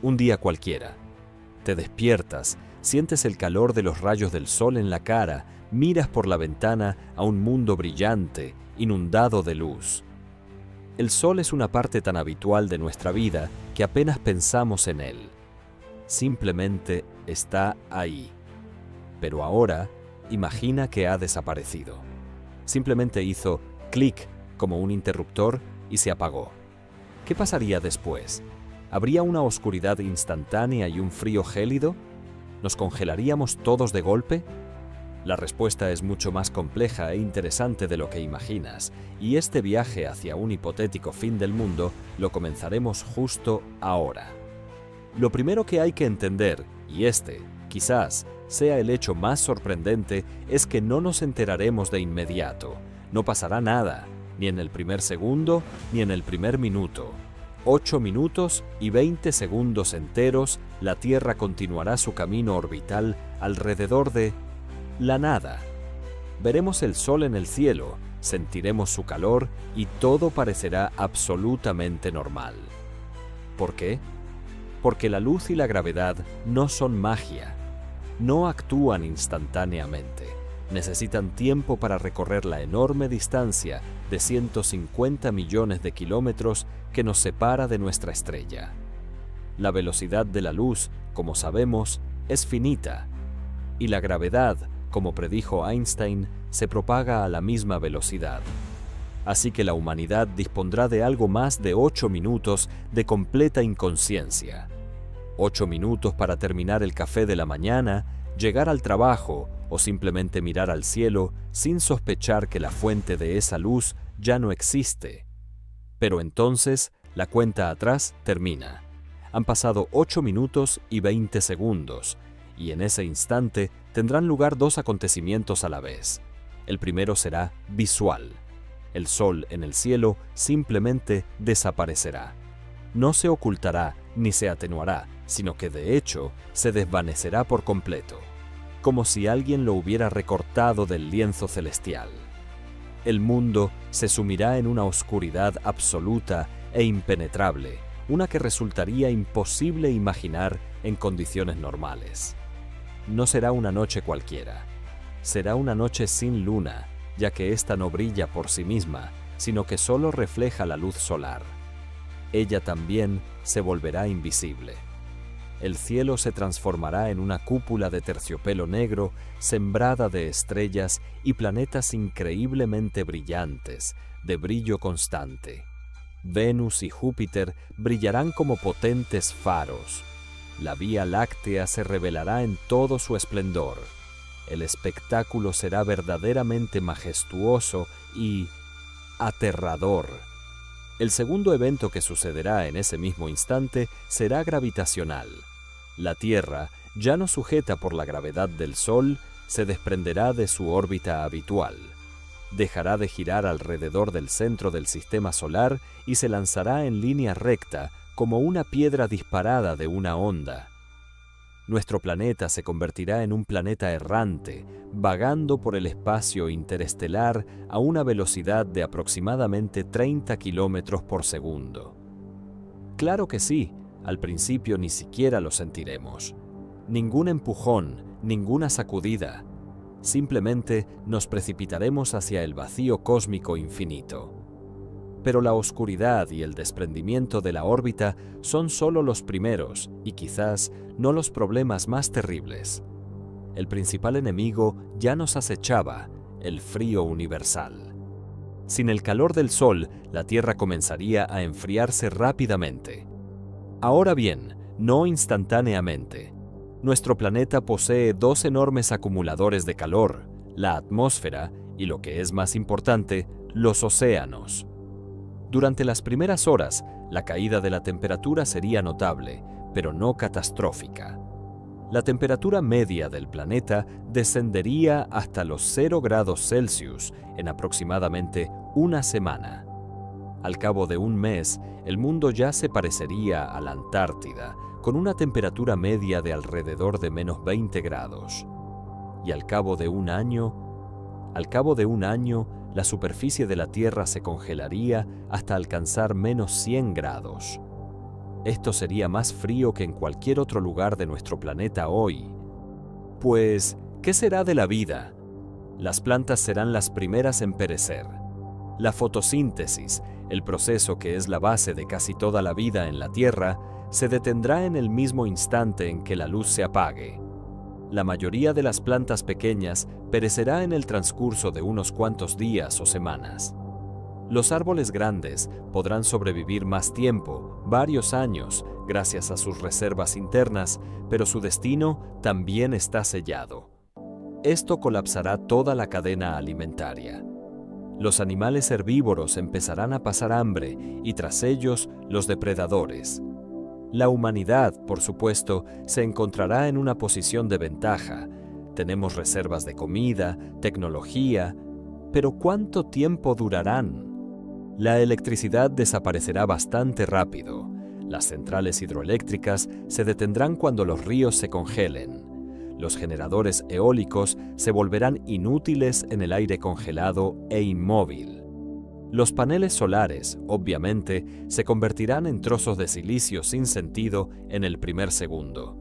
Un día cualquiera. Te despiertas, sientes el calor de los rayos del sol en la cara, miras por la ventana a un mundo brillante, inundado de luz. El sol es una parte tan habitual de nuestra vida que apenas pensamos en él. Simplemente está ahí. Pero ahora, imagina que ha desaparecido. Simplemente hizo clic como un interruptor y se apagó. ¿Qué pasaría después? ¿Habría una oscuridad instantánea y un frío gélido? ¿Nos congelaríamos todos de golpe? La respuesta es mucho más compleja e interesante de lo que imaginas, y este viaje hacia un hipotético fin del mundo lo comenzaremos justo ahora. Lo primero que hay que entender, y quizás, sea el hecho más sorprendente, es que no nos enteraremos de inmediato. No pasará nada, ni en el primer segundo, ni en el primer minuto. 8 minutos y 20 segundos enteros, la Tierra continuará su camino orbital alrededor de la nada. Veremos el sol en el cielo, sentiremos su calor y todo parecerá absolutamente normal. ¿Por qué? Porque la luz y la gravedad no son magia. No actúan instantáneamente. Necesitan tiempo para recorrer la enorme distancia de 150 millones de kilómetros que nos separa de nuestra estrella. La velocidad de la luz, como sabemos, es finita, y la gravedad, como predijo Einstein, se propaga a la misma velocidad. Así que la humanidad dispondrá de algo más de 8 minutos de completa inconsciencia. 8 minutos para terminar el café de la mañana, llegar al trabajo o simplemente mirar al cielo sin sospechar que la fuente de esa luz ya no existe. Pero entonces, la cuenta atrás termina. Han pasado 8 minutos y 20 segundos, y en ese instante tendrán lugar dos acontecimientos a la vez. El primero será visual. El sol en el cielo simplemente desaparecerá. No se ocultará ni se atenuará, sino que de hecho se desvanecerá por completo, como si alguien lo hubiera recortado del lienzo celestial. El mundo se sumirá en una oscuridad absoluta e impenetrable, una que resultaría imposible imaginar en condiciones normales. No será una noche cualquiera, será una noche sin luna, ya que ésta no brilla por sí misma, sino que solo refleja la luz solar. Ella también se volverá invisible. El cielo se transformará en una cúpula de terciopelo negro sembrada de estrellas y planetas increíblemente brillantes, de brillo constante. Venus y Júpiter brillarán como potentes faros. La Vía Láctea se revelará en todo su esplendor. El espectáculo será verdaderamente majestuoso y aterrador. El segundo evento que sucederá en ese mismo instante será gravitacional. La Tierra, ya no sujeta por la gravedad del Sol, se desprenderá de su órbita habitual. Dejará de girar alrededor del centro del sistema solar y se lanzará en línea recta como una piedra disparada de una onda. Nuestro planeta se convertirá en un planeta errante, vagando por el espacio interestelar a una velocidad de aproximadamente 30 kilómetros por segundo. Claro que sí, al principio ni siquiera lo sentiremos. Ningún empujón, ninguna sacudida. Simplemente nos precipitaremos hacia el vacío cósmico infinito. Pero la oscuridad y el desprendimiento de la órbita son solo los primeros y quizás no los problemas más terribles. El principal enemigo ya nos acechaba, el frío universal. Sin el calor del sol, la Tierra comenzaría a enfriarse rápidamente. Ahora bien, no instantáneamente. Nuestro planeta posee dos enormes acumuladores de calor, la atmósfera y, lo que es más importante, los océanos. Durante las primeras horas, la caída de la temperatura sería notable, pero no catastrófica. La temperatura media del planeta descendería hasta los 0 grados Celsius en aproximadamente una semana. Al cabo de un mes, el mundo ya se parecería a la Antártida, con una temperatura media de alrededor de menos 20 grados. Y al cabo de un año, la superficie de la Tierra se congelaría hasta alcanzar menos 100 grados. Esto sería más frío que en cualquier otro lugar de nuestro planeta hoy. Pues, ¿qué será de la vida? Las plantas serán las primeras en perecer. La fotosíntesis, el proceso que es la base de casi toda la vida en la Tierra, se detendrá en el mismo instante en que la luz se apague. La mayoría de las plantas pequeñas perecerá en el transcurso de unos cuantos días o semanas. Los árboles grandes podrán sobrevivir más tiempo, varios años, gracias a sus reservas internas, pero su destino también está sellado. Esto colapsará toda la cadena alimentaria. Los animales herbívoros empezarán a pasar hambre y tras ellos los depredadores. La humanidad, por supuesto, se encontrará en una posición de ventaja. Tenemos reservas de comida, tecnología, pero ¿cuánto tiempo durarán? La electricidad desaparecerá bastante rápido. Las centrales hidroeléctricas se detendrán cuando los ríos se congelen. Los generadores eólicos se volverán inútiles en el aire congelado e inmóvil. Los paneles solares, obviamente, se convertirán en trozos de silicio sin sentido en el primer segundo.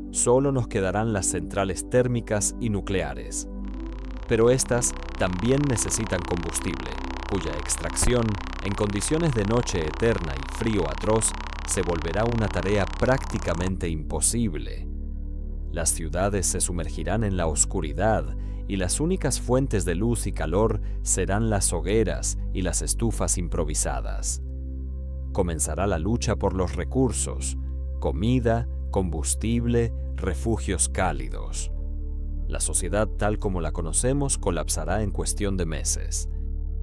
Solo nos quedarán las centrales térmicas y nucleares. Pero estas también necesitan combustible, cuya extracción, en condiciones de noche eterna y frío atroz, se volverá una tarea prácticamente imposible. Las ciudades se sumergirán en la oscuridad y las únicas fuentes de luz y calor serán las hogueras y las estufas improvisadas. Comenzará la lucha por los recursos, comida, combustible, refugios cálidos. La sociedad tal como la conocemos colapsará en cuestión de meses.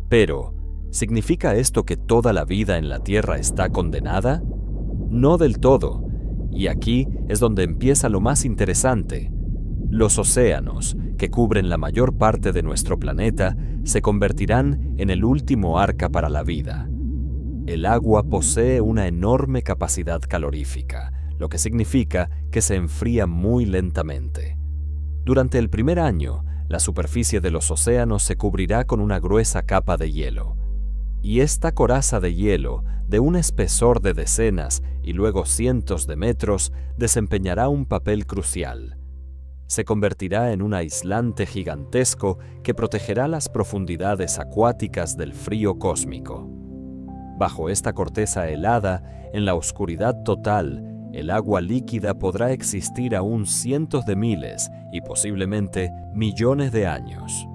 Pero, ¿significa esto que toda la vida en la Tierra está condenada? No del todo. Y aquí es donde empieza lo más interesante. Los océanos, que cubren la mayor parte de nuestro planeta, se convertirán en el último arca para la vida. El agua posee una enorme capacidad calorífica, lo que significa que se enfría muy lentamente. Durante el primer año, la superficie de los océanos se cubrirá con una gruesa capa de hielo. Y esta coraza de hielo, de un espesor de decenas y luego cientos de metros, desempeñará un papel crucial. Se convertirá en un aislante gigantesco que protegerá las profundidades acuáticas del frío cósmico. Bajo esta corteza helada, en la oscuridad total, el agua líquida podrá existir aún cientos de miles y posiblemente millones de años.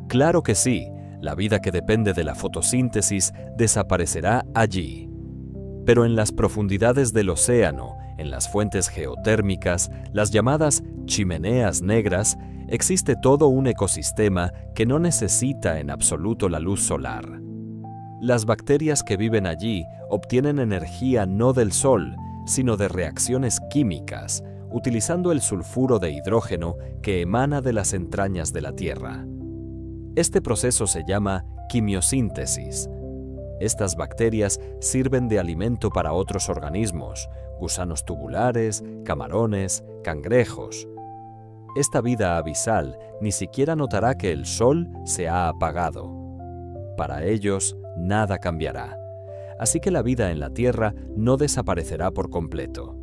Claro que sí, la vida que depende de la fotosíntesis desaparecerá allí. Pero en las profundidades del océano, en las fuentes geotérmicas, las llamadas chimeneas negras, existe todo un ecosistema que no necesita en absoluto la luz solar. Las bacterias que viven allí obtienen energía no del sol, sino de reacciones químicas, utilizando el sulfuro de hidrógeno que emana de las entrañas de la Tierra. Este proceso se llama quimiosíntesis. Estas bacterias sirven de alimento para otros organismos, gusanos tubulares, camarones, cangrejos. Esta vida abisal ni siquiera notará que el sol se ha apagado. Para ellos, nada cambiará. Así que la vida en la Tierra no desaparecerá por completo.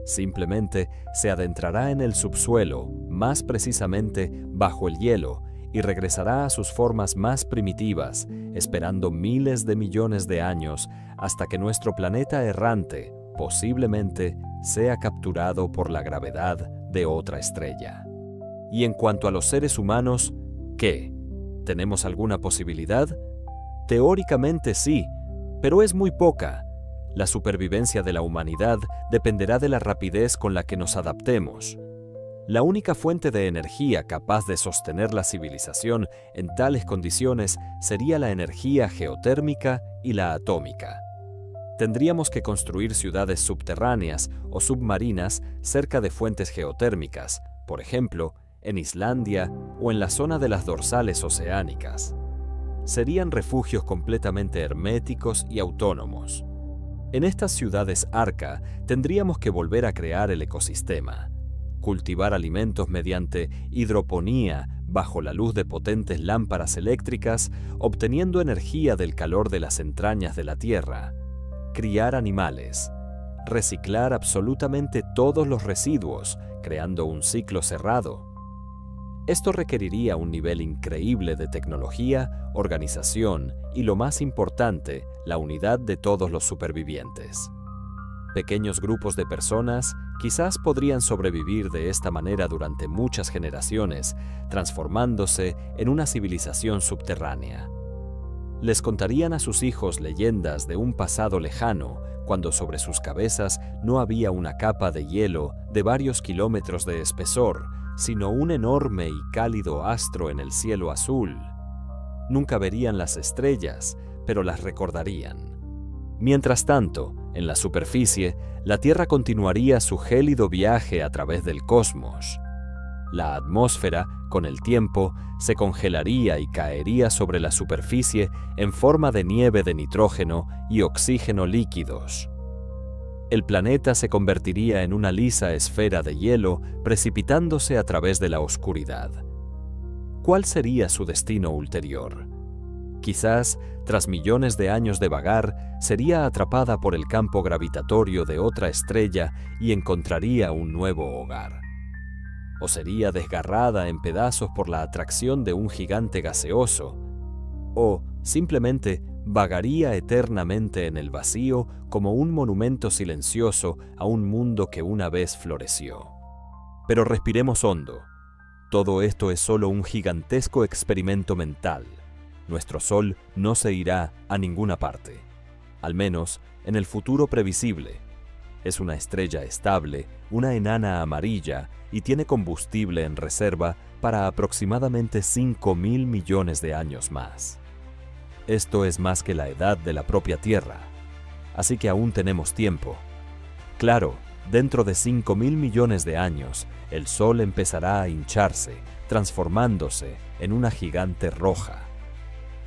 Simplemente se adentrará en el subsuelo, más precisamente bajo el hielo, y regresará a sus formas más primitivas, esperando miles de millones de años hasta que nuestro planeta errante, posiblemente, sea capturado por la gravedad de otra estrella. Y en cuanto a los seres humanos, ¿qué? ¿Tenemos alguna posibilidad? Teóricamente sí, pero es muy poca. La supervivencia de la humanidad dependerá de la rapidez con la que nos adaptemos. La única fuente de energía capaz de sostener la civilización en tales condiciones sería la energía geotérmica y la atómica. Tendríamos que construir ciudades subterráneas o submarinas cerca de fuentes geotérmicas, por ejemplo, en Islandia o en la zona de las dorsales oceánicas. Serían refugios completamente herméticos y autónomos. En estas ciudades arca tendríamos que volver a crear el ecosistema, cultivar alimentos mediante hidroponía bajo la luz de potentes lámparas eléctricas, obteniendo energía del calor de las entrañas de la tierra, criar animales. reciclar absolutamente todos los residuos, creando un ciclo cerrado. Esto requeriría un nivel increíble de tecnología, organización y, lo más importante, la unidad de todos los supervivientes. Pequeños grupos de personas quizás podrían sobrevivir de esta manera durante muchas generaciones, transformándose en una civilización subterránea. Les contarían a sus hijos leyendas de un pasado lejano, cuando sobre sus cabezas no había una capa de hielo de varios kilómetros de espesor, sino un enorme y cálido astro en el cielo azul. Nunca verían las estrellas, pero las recordarían. Mientras tanto, en la superficie, la Tierra continuaría su gélido viaje a través del cosmos. La atmósfera, con el tiempo, se congelaría y caería sobre la superficie en forma de nieve de nitrógeno y oxígeno líquidos. El planeta se convertiría en una lisa esfera de hielo, precipitándose a través de la oscuridad. ¿Cuál sería su destino ulterior? Quizás, tras millones de años de vagar, sería atrapada por el campo gravitatorio de otra estrella y encontraría un nuevo hogar. O sería desgarrada en pedazos por la atracción de un gigante gaseoso. O, simplemente, vagaría eternamente en el vacío como un monumento silencioso a un mundo que una vez floreció. Pero respiremos hondo. Todo esto es solo un gigantesco experimento mental. Nuestro Sol no se irá a ninguna parte, al menos en el futuro previsible. Es una estrella estable, una enana amarilla y tiene combustible en reserva para aproximadamente 5.000 millones de años más. Esto es más que la edad de la propia Tierra, así que aún tenemos tiempo. Claro, dentro de 5.000 millones de años, el Sol empezará a hincharse, transformándose en una gigante roja.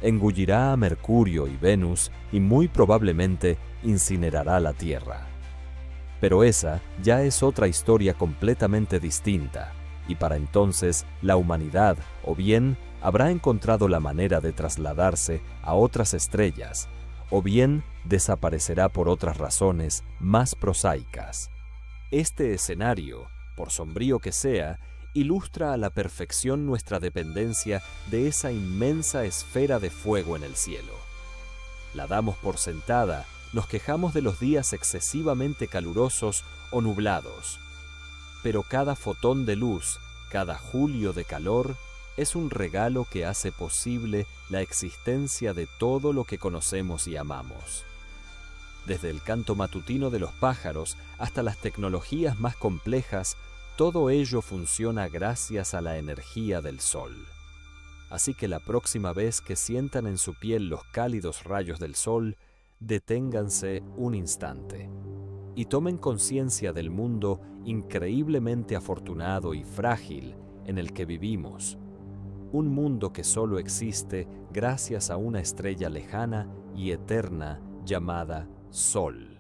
Engullirá a Mercurio y Venus y muy probablemente incinerará la Tierra. Pero esa ya es otra historia completamente distinta, y para entonces la humanidad, o bien, habrá encontrado la manera de trasladarse a otras estrellas, o bien desaparecerá por otras razones más prosaicas. Este escenario, por sombrío que sea, ilustra a la perfección nuestra dependencia de esa inmensa esfera de fuego en el cielo. La damos por sentada, nos quejamos de los días excesivamente calurosos o nublados. Pero cada fotón de luz, cada julio de calor, es un regalo que hace posible la existencia de todo lo que conocemos y amamos. Desde el canto matutino de los pájaros hasta las tecnologías más complejas, todo ello funciona gracias a la energía del Sol. Así que la próxima vez que sientan en su piel los cálidos rayos del Sol, deténganse un instante y tomen conciencia del mundo increíblemente afortunado y frágil en el que vivimos. Un mundo que solo existe gracias a una estrella lejana y eterna llamada Sol.